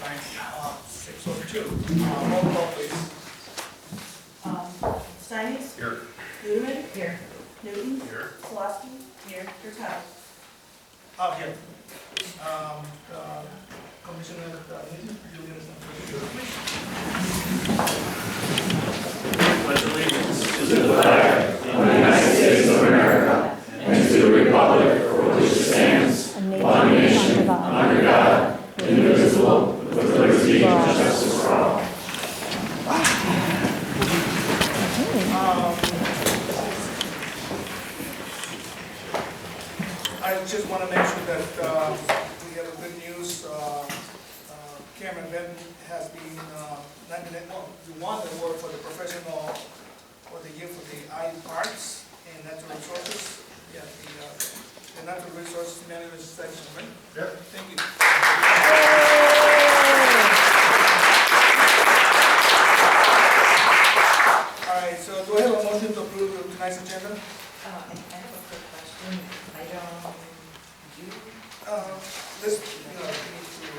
Time 6:02. Roll call, please. Steines? Here. Ludeman? Here. Newton? Here. Pulaski? Here. Hurtado? Here. Commissioner, Julian is not here. Pledge allegiance to the flag of the United States of America and to the republic for which it stands, one nation, under God, indivisible, with liberty and justice for all. I just want to mention that we have a good news. Cameron Benton has been nominated, he won the award for the professional for the year for the parks and natural resources. Yeah, the natural resources management section, right? Yep. Thank you. All right, so do I have a motion to approve tonight's agenda? I have a quick question. This, we need to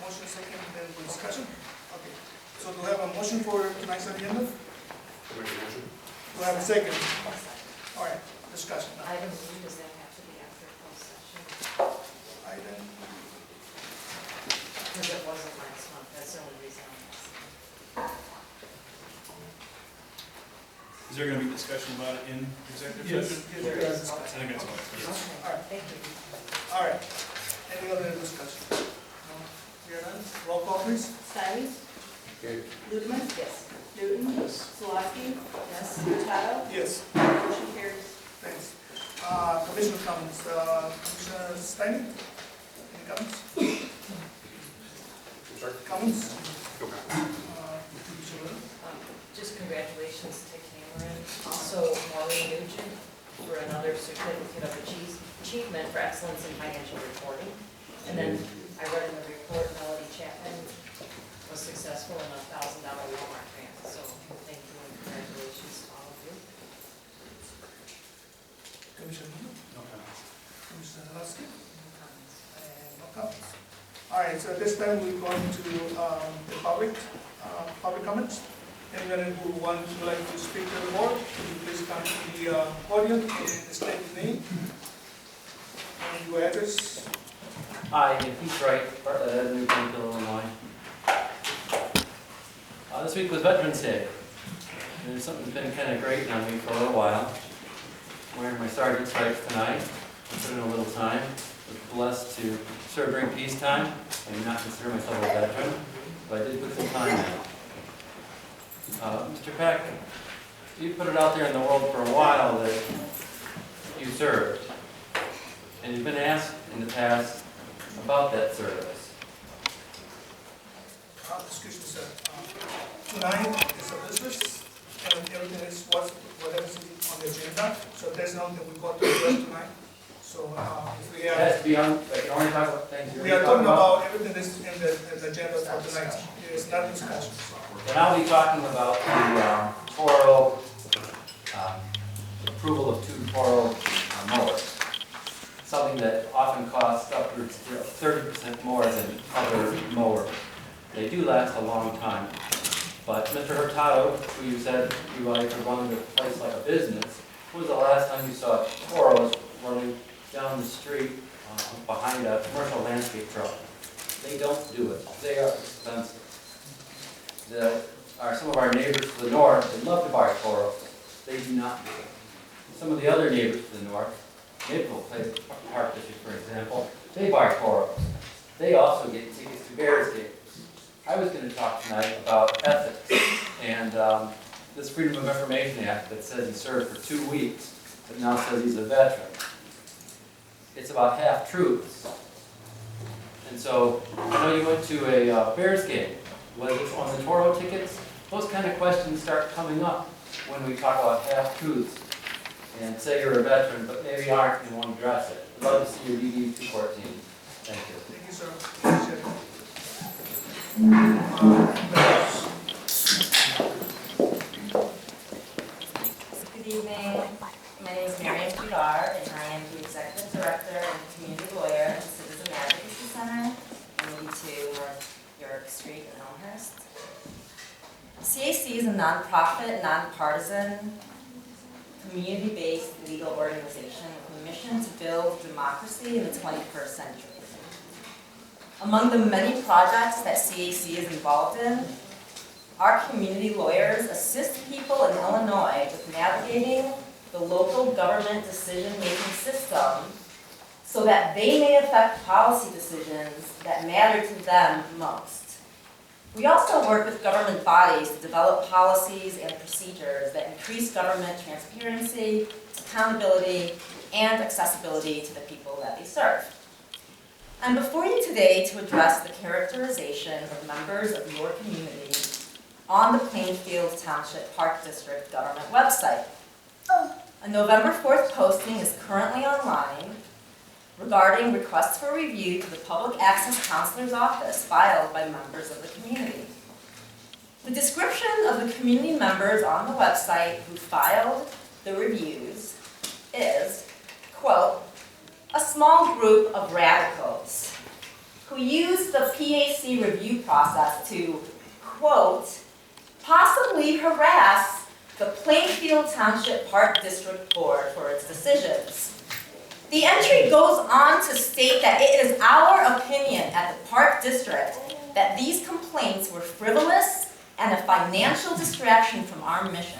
motion second, then we'll discussion. Okay. So do I have a motion for tonight's agenda? Do I have a second? All right, discussion. Item B, does that have to be after closed session? Item. Because it wasn't last month, that's the only reason I'm asking. Is there going to be discussion about it in executive Yes. session? Yes, there is discussion. I think that's all. Okay, All right. thank you. All right. Any other discussion? No? We are done? Roll call, please. Steines? Okay. Ludeman? Yes. Newton? Yes. Pulaski? Yes. Hurtado? Yes. Motion carries. Thanks. Commissioner comments. Commissioner Stein? Any comments? Comments? Commissioner? Just congratulations to Cameron, also Maureen Nugent for another certificate of achievement for excellence in financial reporting. And then I read in the report, Melody Chapman was successful in a $1,000 Walmart grant. So thank you and congratulations to all of you. Commissioner? No comments. Commissioner Halasky? No comments. And no comments. All right, so at this time we're going to the public comments. Anyone who would like to speak to the board, could you please come to the podium and state your name and your address. Hi, Heath Wright, New Plainfield, Illinois. This week was Veterans Day, and something's been kind of great on me for a little while. I'm wearing my sergeant stripes tonight. I put in a little time. I was blessed to serve during peacetime. I do not consider myself a veteran, but I did put some time in. Mr. Peck, you put it out there in the world for a while that you served, and you've been asked in the past about that service. Excuse me, sir. Tonight is a business, and everything is whatever's on the agenda. So there's nothing we got to address tonight. So if we It have, has to be on, like, you only talk about things you're we are talking talking about everything that's in the agenda for tonight. It is not discussion. And I'll be talking about the Toro, approval of 2 Toro mowers. Something that often costs upwards to 30% more than other mowers. They do last a long time. But Mr. Hurtado, who you said you like to run the place like a business, when was the last time you saw Toros running down the street behind a commercial landscape truck? They don't do it. They are expensive. Some of our neighbors to the north, they love to buy Toros. They do not do it. Some of the other neighbors to the north, Maple Park District, for example, they buy Toros. They also get tickets to Bears games. I was going to talk tonight about ethics and this Freedom of Information Act that says he served for 2 weeks, but now says he's a veteran. It's about half-truths. And so, I know you went to a Bears game. Was it on the Toro tickets? Those kind of questions start coming up when we talk about half-truths and say you're a veteran, but maybe aren't and won't address it. I'd love to see your DD 214. Thank you. Thank you, sir. Good evening. My name is Marian Pilar, and I am the Executive Director and Community Lawyer at the Citizen Advocacy Center in 82 North Burke Street in Elmhurst. CAC is a nonprofit, nonpartisan, community-based legal organization with a mission to build democracy in the 21st century. Among the many projects that CAC is involved in, our community lawyers assist people in Illinois with navigating the local government decision-making system so that they may affect policy decisions that matter to them most. We also work with government bodies to develop policies and procedures that increase government transparency, accountability, and accessibility to the people that they serve. I'm before you today to address the characterization of members of your community on the Plainfield Township Park District government website. A November 4th posting is currently online regarding requests for review to the Public Access Counselor's Office filed by members of the community. The description of the community members on the website who filed the reviews is, quote, a small group of radicals who use the PAC review process to, quote, possibly harass the Plainfield Township Park District Board for its decisions. The entry goes on to state that it is our opinion at the Park District that these complaints were frivolous and a financial distraction from our mission.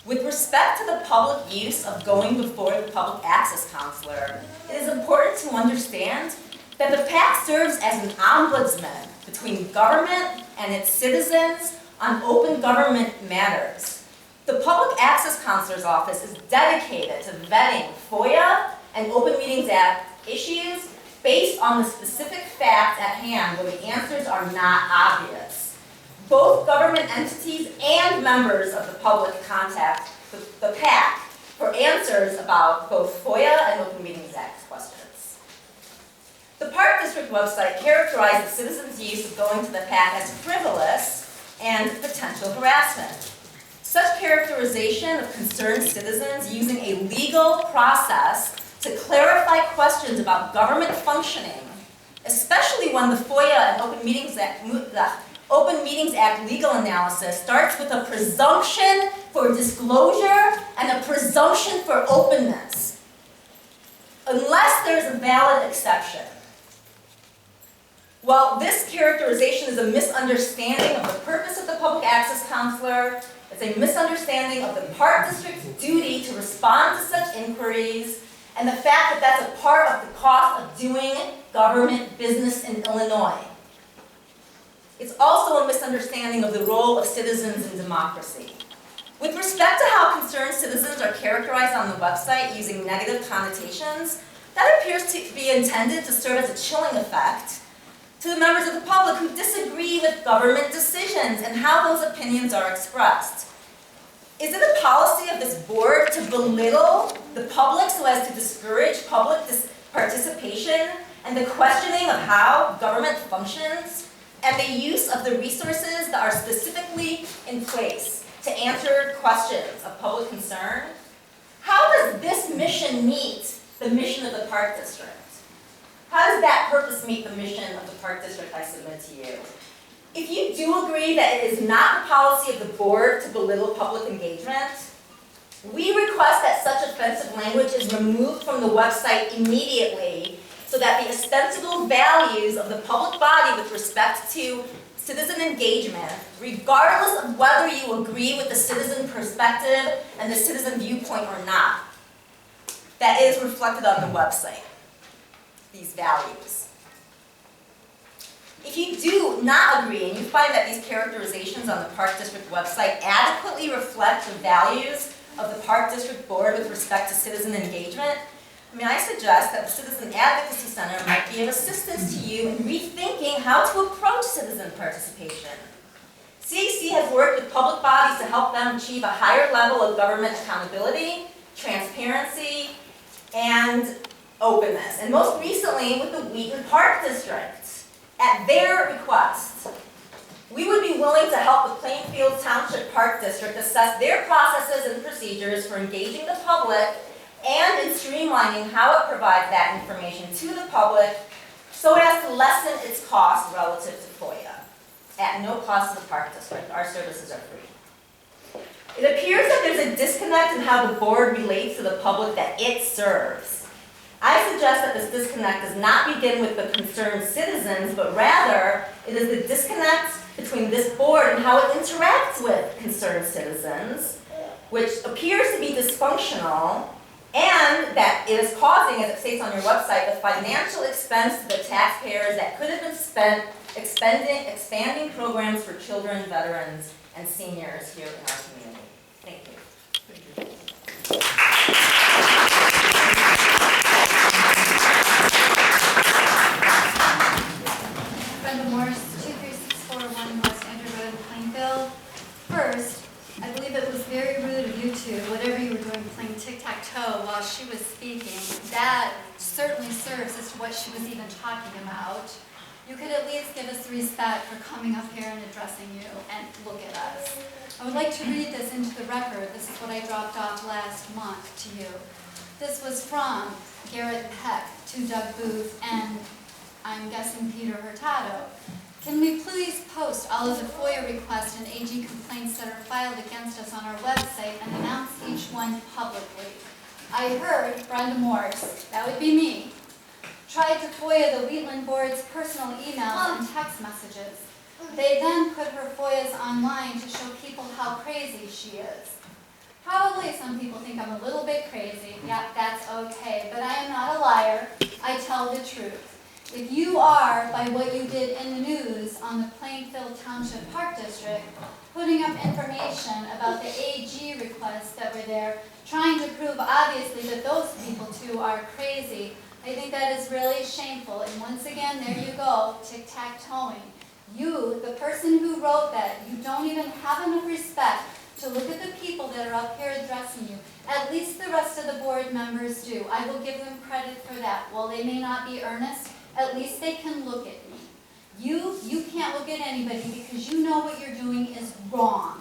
With respect to the public use of going before the Public Access Counselor, it is important to understand that the PAC serves as an ombudsman between government and its citizens on open government matters. The Public Access Counselor's Office is dedicated to vetting FOIA and Open Meetings Act issues based on the specific facts at hand where the answers are not obvious. Both government entities and members of the public contact the PAC for answers about both FOIA and Open Meetings Act questions. The Park District website characterized the citizens' use of going to the PAC as frivolous and potential harassment. Such characterization of concerned citizens using a legal process to clarify questions about government functioning, especially when the FOIA and Open Meetings Act legal analysis starts with a presumption for disclosure and a presumption for openness, unless there's a valid exception. Well, this characterization is a misunderstanding of the purpose of the Public Access Counselor. It's a misunderstanding of the Park District's duty to respond to such inquiries, and the fact that that's a part of the cost of doing government business in Illinois. It's also a misunderstanding of the role of citizens in democracy. With respect to how concerned citizens are characterized on the website using negative connotations, that appears to be intended to serve as a chilling effect to the members of the public who disagree with government decisions and how those opinions are expressed. Is it a policy of this board to belittle the public so as to discourage public participation and the questioning of how government functions and the use of the resources that are specifically in place to answer questions of public concern? How does this mission meet the mission of the Park District? How does that purpose meet the mission of the Park District, I submit to you? If you do agree that it is not the policy of the board to belittle public engagement, we request that such offensive language is removed from the website immediately so that the ostensible values of the public body with respect to citizen engagement, regardless of whether you agree with the citizen perspective and the citizen viewpoint or not, that is reflected on the website. These values. If you do not agree and you find that these characterizations on the Park District website adequately reflect the values of the Park District Board with respect to citizen engagement, I suggest that the Citizen Advocacy Center might be of assistance to you in rethinking how to approach citizen participation. CAC has worked with public bodies to help them achieve a higher level of government accountability, transparency, and openness, and most recently with the Wheaton Park District. At their request, we would be willing to help the Plainfield Township Park District assess their processes and procedures for engaging the public and in streamlining how it provides that information to the public so as to lessen its cost relative to FOIA. at no cost to the Park District. Our services are free. It appears that there's a disconnect in how the board relates to the public that it serves. I suggest that this disconnect does not begin with the concerned citizens, but rather it is the disconnect between this board and how it interacts with concerned citizens, which appears to be dysfunctional, and that it is causing, as it states on your website, the financial expense to the taxpayers that could have been spent expanding programs for children, veterans, and seniors here in our community. Thank you. Thank you. Brenda Morris, 23641 West Andrew Road, Plainfield. First, I believe it was very rude of you two, whatever you were doing, playing tic-tac-toe while she was speaking. That certainly serves as to what she was even talking about. You could at least give us the respect for coming up here and addressing you, and look at us. I would like to read this into the record. This is what I dropped off last month to you. This was from Garrett Peck to Doug Booth and I'm guessing Peter Hurtado. Can we please post all of the FOIA requests and AG complaints that are filed against us on our website and announce each one publicly? I heard Brenda Morse, that would be me, tried to FOIA the Wheatland Board's personal emails and text messages. They then put her FOIAs online to show people how crazy she is. Probably some people think I'm a little bit crazy. Yeah, that's okay, but I am not a liar. I tell the truth. If you are, by what you did in the news on the Plainfield Township Park District, putting up information about the AG requests that were there, trying to prove obviously that those people too are crazy, I think that is really shameful. And once again, there you go, tic-tac-toeing. You, the person who wrote that, you don't even have enough respect to look at the people that are up here addressing you. At least the rest of the board members do. I will give them credit for that. While they may not be earnest, at least they can look at me. You can't look at anybody because you know what you're doing is wrong,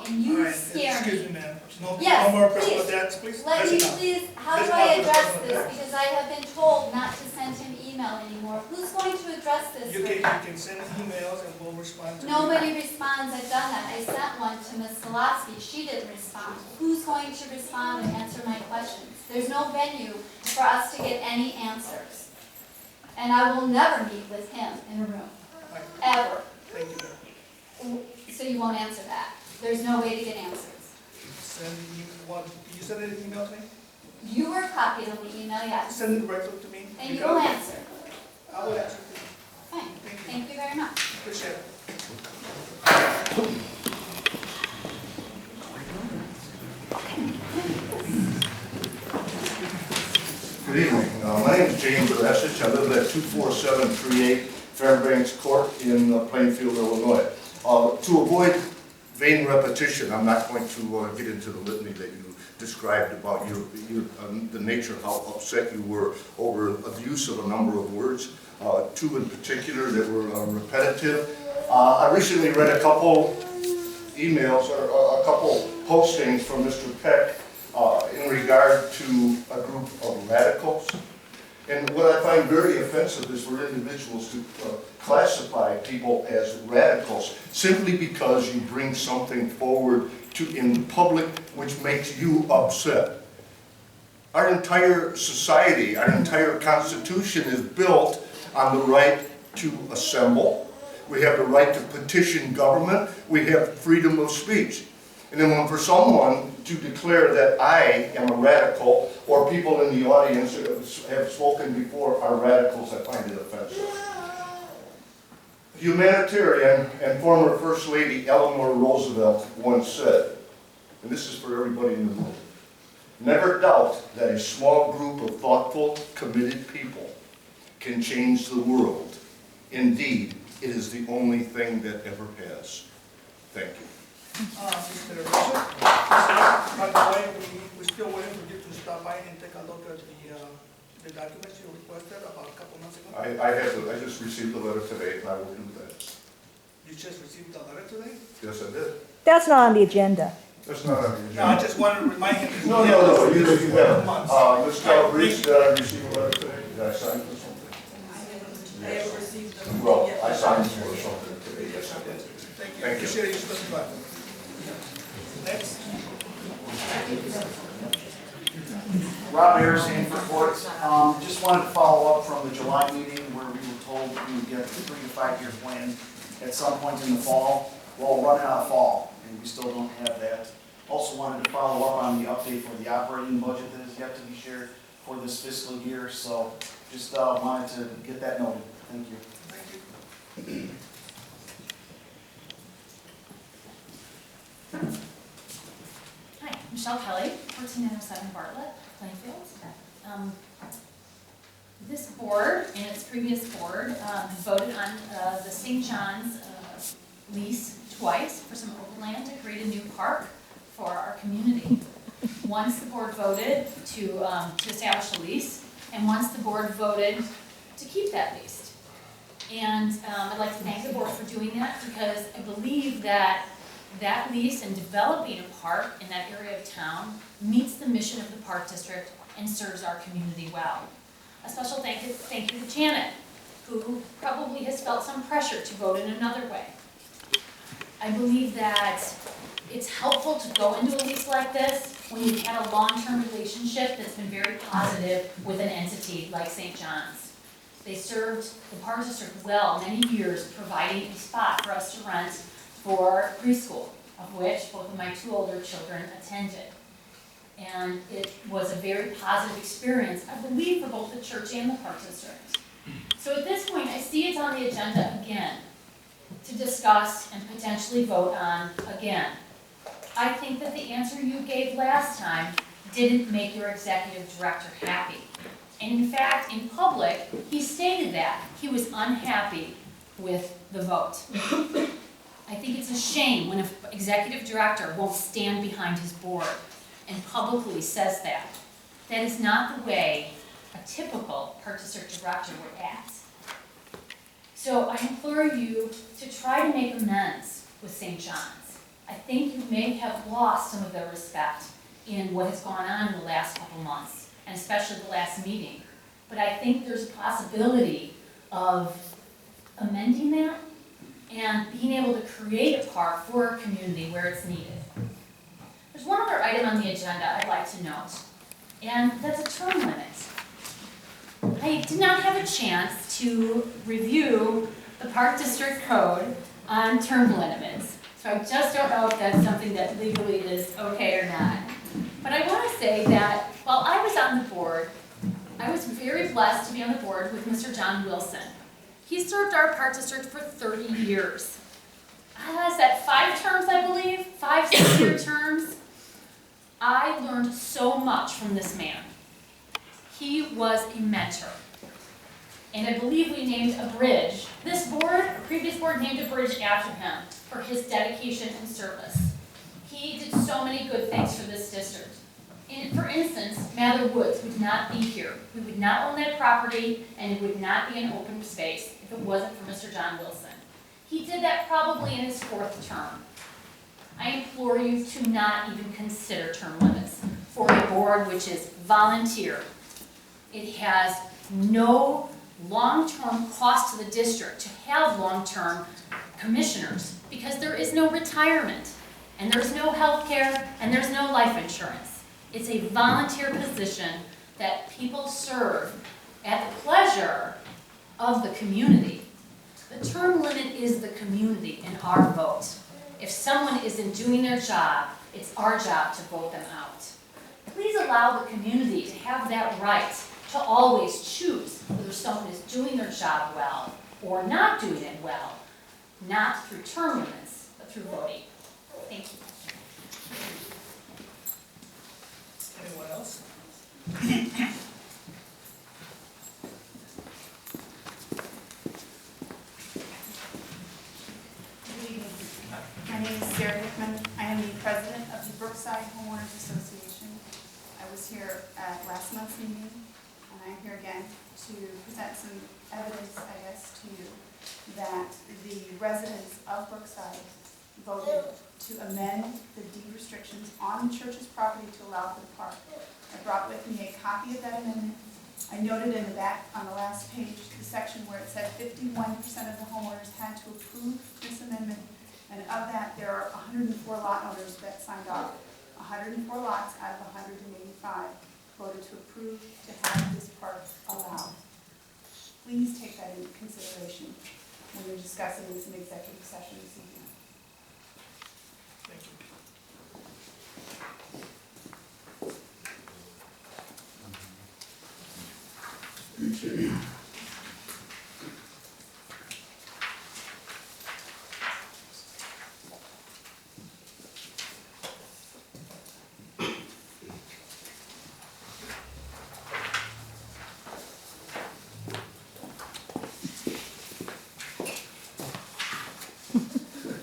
and you All right, scare me. excuse me, ma'am. No, Yes, no more please. personal attacks, please. Let That's me enough. please, how That's do I enough address personal this? attacks. Because I have been told not to send him email anymore. Who's going to address this? You can send emails and we'll respond to you. Nobody responds. I've done that. I sent one to Ms. Zalowski. She didn't respond. Who's going to respond and answer my questions? There's no venue for us to get any answers. And I will never meet with him in a room, ever. Thank you, ma'am. So you won't answer that. There's no way to get answers. Send you one, you send an email to me? You were copied on the email, yes. Send it directly to me. And you will answer. I will answer. Fine. Thank you very much. Appreciate it. Good evening. My name is James Resich. I live at 24738 Fairbanks Court in Plainfield, Illinois. To avoid vain repetition, I'm not going to get into the litany that you described about the nature of how upset you were over the use of a number of words, two in particular that were repetitive. I recently read a couple emails or a couple postings from Mr. Peck in regard to a group of radicals. And what I find very offensive is for individuals to classify people as radicals simply because you bring something forward in public which makes you upset. Our entire society, our entire Constitution is built on the right to assemble. We have the right to petition government. We have freedom of speech. And then for someone to declare that I am a radical, or people in the audience who have spoken before are radicals, I find it offensive. Humanitarian and former First Lady Eleanor Roosevelt once said, and this is for everybody in the room, never doubt that a small group of thoughtful, committed people can change the world. Indeed, it is the only thing that ever has. Thank you. Mr. Richard, by the way, we're still waiting for you to stop by and take a look at the documents you requested about a couple months ago. I just received the letter today, and I will do that. You just received the letter today? Yes, I did. That's not on the agenda. That's not on the No, I agenda. just wanted to remind him. No, you haven't. Months. Ms. Calabrese, did I receive a letter today? Did I sign for something? I have received them. Well, I signed for something today, yes, Thank you. Appreciate you stopping by. Next. Rob Ayers, Hanford Courts. Just wanted to follow up from the July meeting where we were told we would get a 3 to 5 year plan at some point in the fall. Well, we're running out of fall, and we still don't have that. Also wanted to follow up on the update for the operating budget that is yet to be shared for this fiscal year. So just wanted to get that noted. Thank you. Thank you. Hi, Michelle Kelly, 13NOV13 Bartlett, Plainfield. This board and its previous board voted on the St. John's lease twice for some open land to create a new park for our community. Once the board voted to establish a lease, and once the board voted to keep that lease. And I'd like to thank the board for doing that because I believe that that lease and developing a park in that area of town meets the mission of the Park District and serves our community well. A special thank you to Janet, who probably has felt some pressure to vote in another way. I believe that it's helpful to go into a lease like this when you've had a long-term relationship that's been very positive with an entity like St. John's. They served the Park District well many years, providing a spot for us to rent for preschool, of which both of my 2 older children attended. And it was a very positive experience, I believe, for both the church and the Park District. So at this point, I see it's on the agenda again to discuss and potentially vote on again. I think that the answer you gave last time didn't make your executive director happy. And in fact, in public, he stated that he was unhappy with the vote. I think it's a shame when an executive director won't stand behind his board and publicly says that. That is not the way a typical Park District director would act. So I implore you to try to make amends with St. John's. I think you may have lost some of their respect in what has gone on in the last couple months, and especially the last meeting. But I think there's a possibility of amending that and being able to create a park for our community where it's needed. There's one other item on the agenda I'd like to note, and that's a term limit. I did not have a chance to review the Park District Code on term limits, so I just don't know if that's something that legally is okay or not. But I want to say that while I was on the board, I was very blessed to be on the board with Mr. John Wilson. He served our Park District for 30 years. Is that 5 terms, I believe? 5 6-year terms? I learned so much from this man. He was a mentor. And I believe we named a bridge. This board, a previous board, named a bridge after him for his dedication and service. He did so many good things for this district. And for instance, Mather Woods would not be here. We would not own that property, and it would not be an open space if it wasn't for Mr. John Wilson. He did that probably in his 4th term. I implore you to not even consider term limits for a board which is volunteer. It has no long-term cost to the district to have long-term commissioners because there is no retirement, and there's no health care, and there's no life insurance. It's a volunteer position that people serve at the pleasure of the community. The term limit is the community and our vote. If someone isn't doing their job, it's our job to vote them out. Please allow the community to have that right to always choose whether someone is doing their job well or not doing it well, not through term limits, but through voting. Thank you. Anyone else? Good evening. My name is Sarah Hickman. I am the president of the Brookside Homeowners Association. I was here at last month's meeting, and I'm here again to present some evidence, I guess, to you that the residents of Brookside voted to amend the deed restrictions on the church's property to allow for the park. I brought with me a copy of that amendment. I noted in the back on the last page the section where it said 51% of the homeowners had to approve this amendment And of that, there are 104 lot owners that signed off. 104 lots out of 185 voted to approve to have this park allowed. Please take that into consideration when you're discussing this in executive session this evening. Thank you.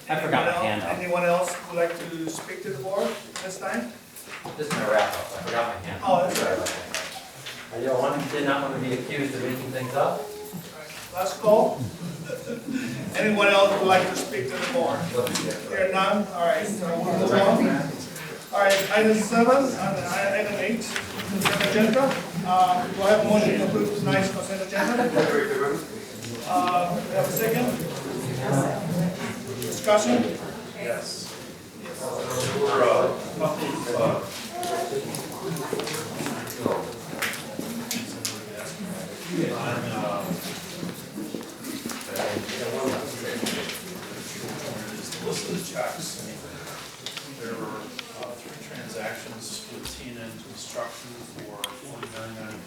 I forgot my hand up. Anyone else would like to speak to the board this time? This is my wrap up. I forgot my hand. Oh, that's Sorry right. about that. Did not want to be accused of making things up. Last call. Anyone else would like to speak to the board? Here none, all right, so we'll move on. All right, item 7, item 8, consent agenda. Do I have a motion to approve tonight's consent agenda? We have a second? Discussion? Yes. List of the checks. There were 3 transactions with T&N Construction for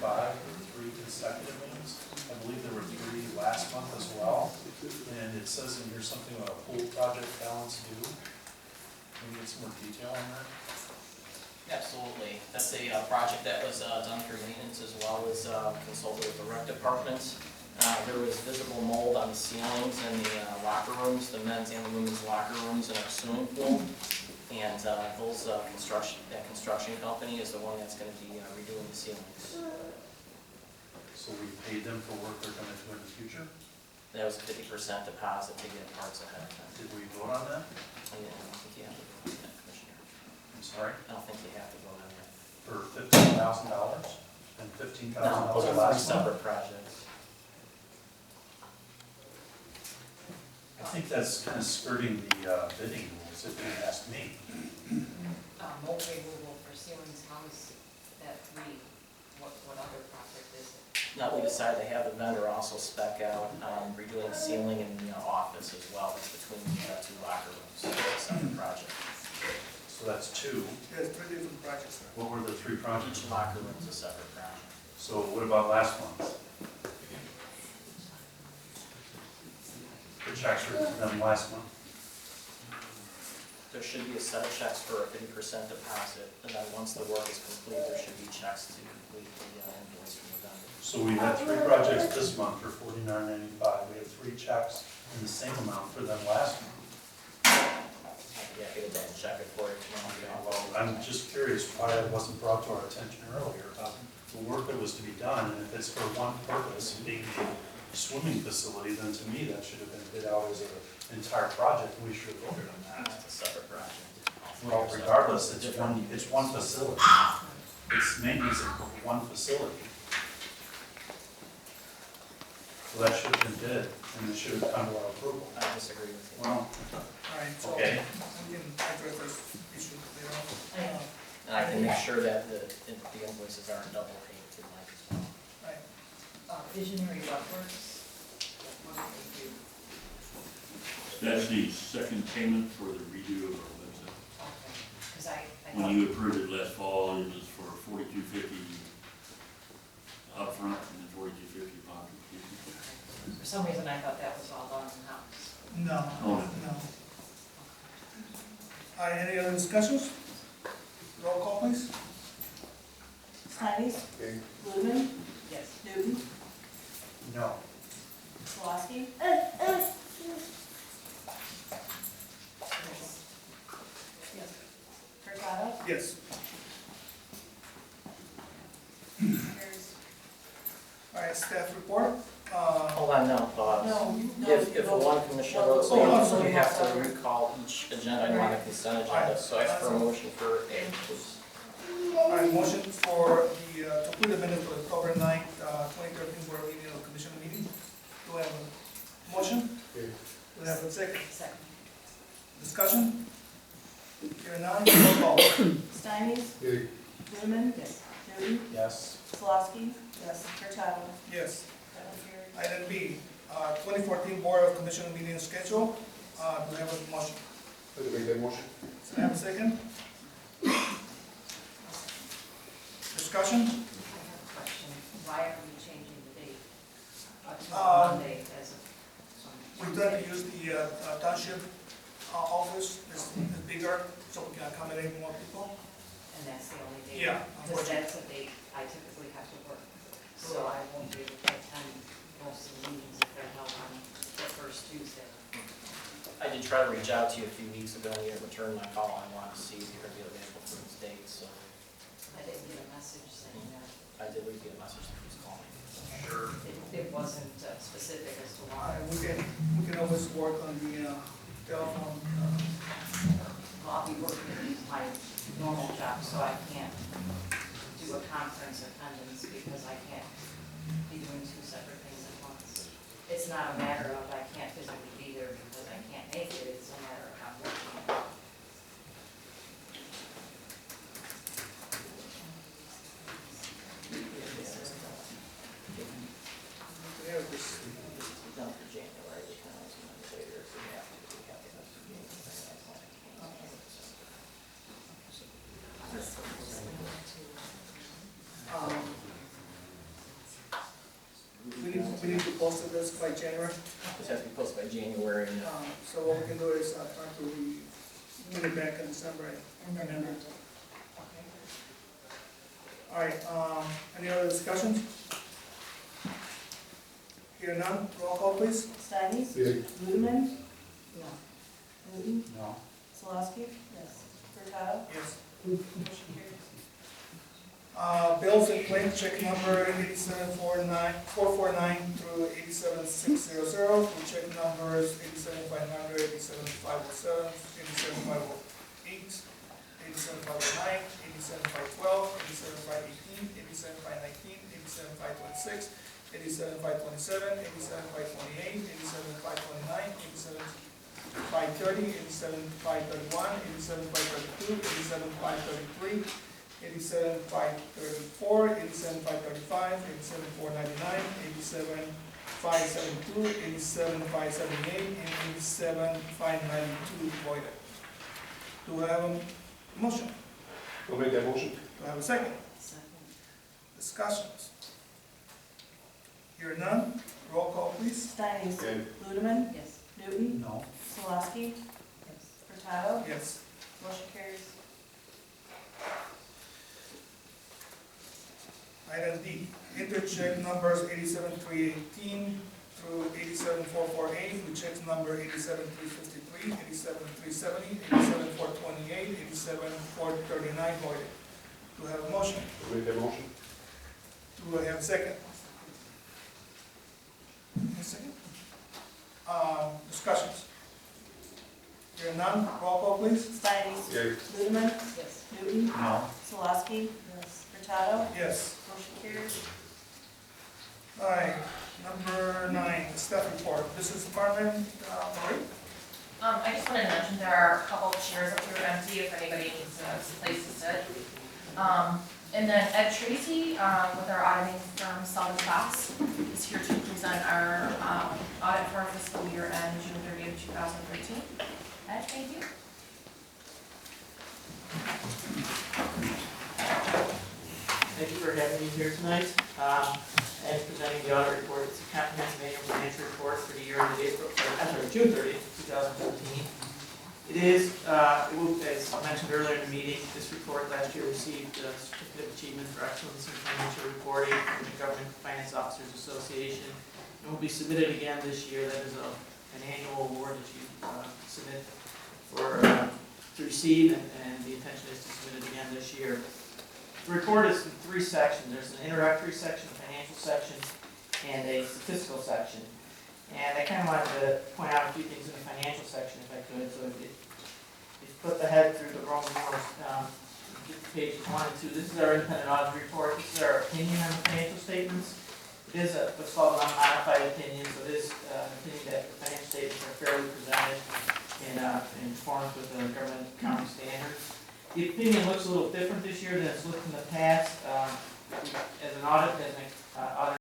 $49.95, 3 consecutive ones. I believe there were 3 last month as well. And it says in here something about a pool project balance due. Can we get some more detail on that? Absolutely. That's a project that was done through maintenance as well as consulted with the rec department. There was visible mold on the ceilings in the locker rooms, the men's and the women's locker rooms in our swimming pool. And that construction company is the one that's going to be redoing the ceilings. So we paid them for work they're going to do in the future? That was a 50% deposit to get parts ahead of time. Did we vote on that? I don't think you have to vote on that, Commissioner. I'm sorry? I don't think you have to vote on that. For $15,000 and $15,000 No, those are 3 last month? separate projects. I think that's kind of skirting the bidding rules, if you ask me. Mold removal for ceilings, how is that what other project is it? Now, we decided to have the vendor also spec out redoing the ceiling in the office as well, as between the 2 locker rooms. It's a separate project. So that's 2. There's 3 different projects there. What were the 3 projects? Each locker room is a separate project. So what about last month? The checks were done last month. There should be a set of checks for a 50% deposit, and then once the work is complete, there should be checks to complete the invoice from the vendor. So we had 3 projects this month for $49.95. We had 3 checks in the same amount for them last month. Yeah, get a double check it for you tomorrow. Yeah, well, I'm just curious why it wasn't brought to our attention earlier about the work that was to be done, and if it's for one purpose, being a swimming facility, then to me, that should have been bid out as an entire project, and we should have voted on that. That's a separate project. Well, regardless, it's one facility. It's maintenance of one facility. So that should have been bid, and it should have come to our approval. I disagree with you. Well, All right, so okay. we can address this issue later on. And I can make sure that the invoices aren't double paid to Mike as well. Right. Visionary Workworks, what do they do? That's the second payment for the redo of our website. Okay, because I When thought, you approved it last fall, it was for $42.50 upfront and then $42.50 pocket. for some reason I thought that was all done in-house. No, Oh. no. All right, any other discussions? Roll call, please. Slides? Okay. Blumen? Yes. Newton? No. Slosky? Yes. Furtado? Yes. Carries. All right, staff report. Hold on, no, No. If one commissioner votes Oh, I'm against, sorry. you have to recall each agenda item on the consent agenda, so I ask for a motion for A, please. All right, motion for the, to approve the minutes for October 9th, 2013 Board of Review Commission meeting. Do I have a motion? Do I have a second? Second. Discussion? Hearing none, roll call. Stymies? Ludeman? Yes. Newton? Yes. Solosky? Yes. Hurtado? Yes. Motion carries. Item B, 2014 Board of Commission meeting schedule. Do we have a motion? I'll make that motion. Does it have a second? Discussion? I have a question. Why are we changing the date? To Monday as of We try to use the township office, it's bigger, so we can accommodate more people. and that's the only date? Yeah, Because unfortunately. that's a date I typically have to work. So I won't be able to attend most of the meetings if they're held on the first Tuesday. I did try to reach out to you a few weeks ago, and you didn't return my call. I wanted to see if you're going to be available for these dates, so I didn't get a message saying that. I did leave you a message to please call me. Sure. It wasn't specific as to why. We can always work on the telephone. I'll be working my normal job, so I can't do a conference attendance because I can't be doing two separate things at once. It's not a matter of I can't physically be there because I can't make it, it's a matter of I'm working. We have this. Done for January, we can always do it later if we have to investigate. We need to post this by January. This has to be posted by January, and So what we can do is try to bring it back in December and then. All right, any other discussions? Hear none, roll call please. Stymies? Yay. Ludeman? No. Newton? No. Solosky? Yes. Hurtado? Yes. Motion carries. Bills and claims, check number 87449 through 87600. We check numbers 87500, 87507, 87508, 87509, 87512, 87518, 87519, 87526, 87527, 87528, 87529, 87530, 87531, 87532, 87533, 87534, 87535, 87499, 87572, 87578, and 87592 voided. Do I have a motion? I'll make that motion. Do I have a second? Second. Discussions? Hear none, roll call please. Stymies? Yay. Ludeman? Yes. Newton? No. Solosky? Yes. Hurtado? Yes. Motion carries. Item D, intercheck numbers 87318 through 87448, we check number 87353, 87370, 87428, 87439 voided. Do I have a motion? I'll make that motion. Do I have a second? A second? Discussions? Hear none, roll call please. Stymies? Yay. Ludeman? Yes. Newton? No. Solosky? Yes. Hurtado? Yes. Motion carries. All right, number 9, the staff report. Business department, Marie? I just wanted to mention there are a couple of chairs up here empty if anybody needs a place to sit. And then Ed Tracy, with our auditing firm, Sullivan Fox, is here to present our audit for our fiscal year end June 30th, 2013. Ed, thank you. Thank you for having me here tonight. And presenting the audit report, it's a comprehensive annual financial report for the year ended June 30th, 2014. It is, as mentioned earlier in the meeting, this report last year received a certificate of achievement for excellence in financial reporting from the Government Finance Officers Association. It will be submitted again this year. That is an annual award that you submit for to receive, and the intention is to submit it again this year. The report is in 3 sections. There's an introductory section, a financial section, and a statistical section. And I kind of wanted to point out a few things in the financial section if I could. So if you put the head through the Roman numerals, pages 1 and 2, this is our independent audit report. This is our opinion on the financial statements. It is what's called an unmodified opinion, so it is an opinion that the financial statements are fairly presented and in conformance with the government accounting standards. The opinion looks a little different this year than it's looked in the past. As an audit, as an audit